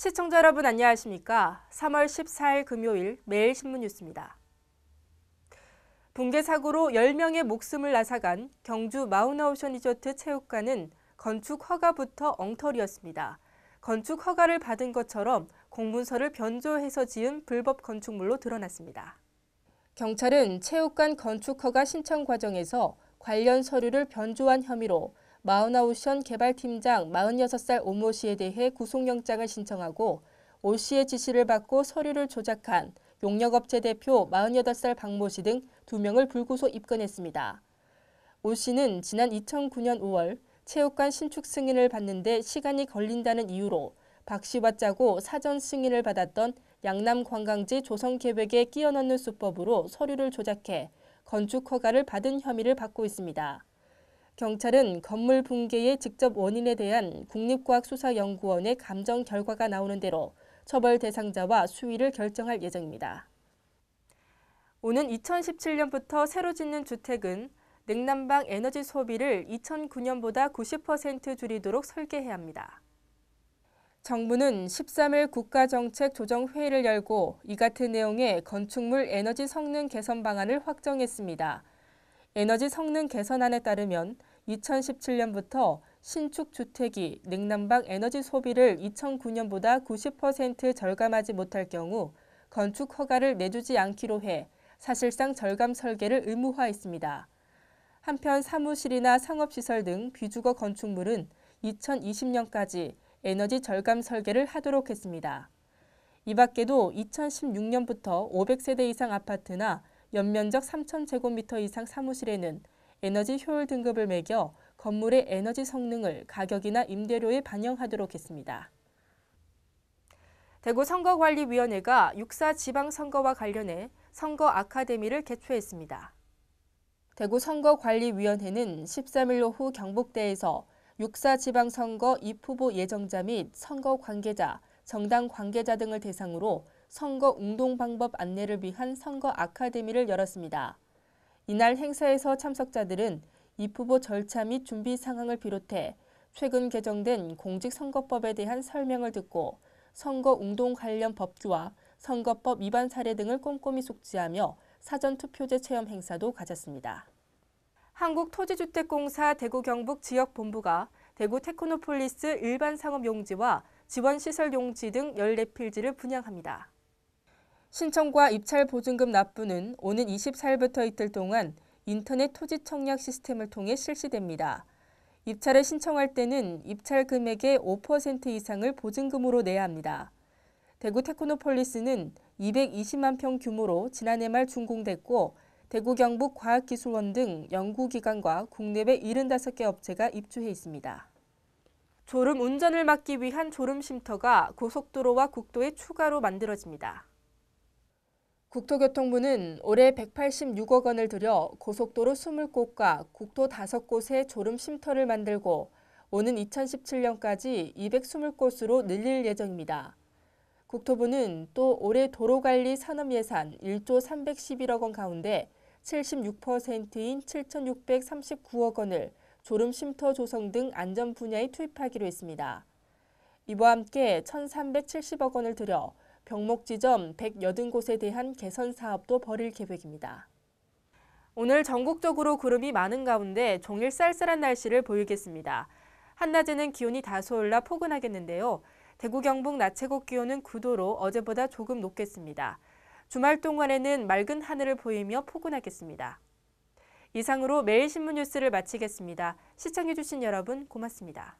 시청자 여러분 안녕하십니까? 3월 14일 금요일 매일신문 뉴스입니다. 붕괴 사고로 10명의 목숨을 앗아간 경주 마우나오션 리조트 체육관은 건축 허가부터 엉터리였습니다. 건축 허가를 받은 것처럼 공문서를 변조해서 지은 불법 건축물로 드러났습니다. 경찰은 체육관 건축 허가 신청 과정에서 관련 서류를 변조한 혐의로 마우나오션 개발팀장 46살 오모 씨에 대해 구속영장을 신청하고 오 씨의 지시를 받고 서류를 조작한 용역업체 대표 48살 박모 씨 등 2명을 불구속 입건했습니다. 오 씨는 지난 2009년 5월 체육관 신축 승인을 받는데 시간이 걸린다는 이유로 박 씨와 짜고 사전 승인을 받았던 양남관광지 조성계획에 끼워 넣는 수법으로 서류를 조작해 건축 허가를 받은 혐의를 받고 있습니다. 경찰은 건물 붕괴의 직접 원인에 대한 국립과학수사연구원의 감정 결과가 나오는 대로 처벌 대상자와 수위를 결정할 예정입니다. 오는 2017년부터 새로 짓는 주택은 냉난방 에너지 소비를 2009년보다 90% 줄이도록 설계해야 합니다. 정부는 13일 국가정책조정회의를 열고 이 같은 내용의 건축물 에너지 성능 개선 방안을 확정했습니다. 에너지 성능 개선안에 따르면 2017년부터 신축 주택이 냉난방 에너지 소비를 2009년보다 90% 절감하지 못할 경우 건축 허가를 내주지 않기로 해 사실상 절감 설계를 의무화했습니다. 한편 사무실이나 상업시설 등 비주거 건축물은 2020년까지 에너지 절감 설계를 하도록 했습니다. 이 밖에도 2016년부터 500세대 이상 아파트나 연면적 3,000제곱미터 이상 사무실에는 에너지 효율 등급을 매겨 건물의 에너지 성능을 가격이나 임대료에 반영하도록 했습니다. 대구 선거관리위원회가 6.4 지방선거와 관련해 선거 아카데미를 개최했습니다. 대구 선거관리위원회는 13일 오후 경북대에서 6.4 지방선거 입후보 예정자 및 선거 관계자, 정당 관계자 등을 대상으로 선거 운동 방법 안내를 위한 선거 아카데미를 열었습니다. 이날 행사에서 참석자들은 입후보 절차 및 준비 상황을 비롯해 최근 개정된 공직선거법에 대한 설명을 듣고 선거 운동 관련 법규와 선거법 위반 사례 등을 꼼꼼히 숙지하며 사전투표제 체험 행사도 가졌습니다. 한국토지주택공사 대구 경북 지역본부가 대구 테크노폴리스 일반상업용지와 지원시설용지 등 14필지를 분양합니다. 신청과 입찰 보증금 납부는 오는 24일부터 이틀 동안 인터넷 토지 청약 시스템을 통해 실시됩니다. 입찰을 신청할 때는 입찰 금액의 5% 이상을 보증금으로 내야 합니다. 대구 테크노폴리스는 220만 평 규모로 지난해 말 준공됐고 대구 경북 과학기술원 등 연구기관과 국내외 75개 업체가 입주해 있습니다. 졸음 운전을 막기 위한 졸음 쉼터가 고속도로와 국도에 추가로 만들어집니다. 국토교통부는 올해 186억 원을 들여 고속도로 20곳과 국도 5곳에 졸음 쉼터를 만들고 오는 2017년까지 220곳으로 늘릴 예정입니다. 국토부는 또 올해 도로관리 산업예산 1조 311억 원 가운데 76%인 7,639억 원을 졸음 쉼터 조성 등 안전 분야에 투입하기로 했습니다. 이와 함께 1,370억 원을 들여 병목 지점 180곳에 대한 개선 사업도 벌일 계획입니다. 오늘 전국적으로 구름이 많은 가운데 종일 쌀쌀한 날씨를 보이겠습니다. 한낮에는 기온이 다소 올라 포근하겠는데요. 대구 경북 낮 최고 기온은 9도로 어제보다 조금 높겠습니다. 주말 동안에는 맑은 하늘을 보이며 포근하겠습니다. 이상으로 매일신문 뉴스를 마치겠습니다. 시청해주신 여러분 고맙습니다.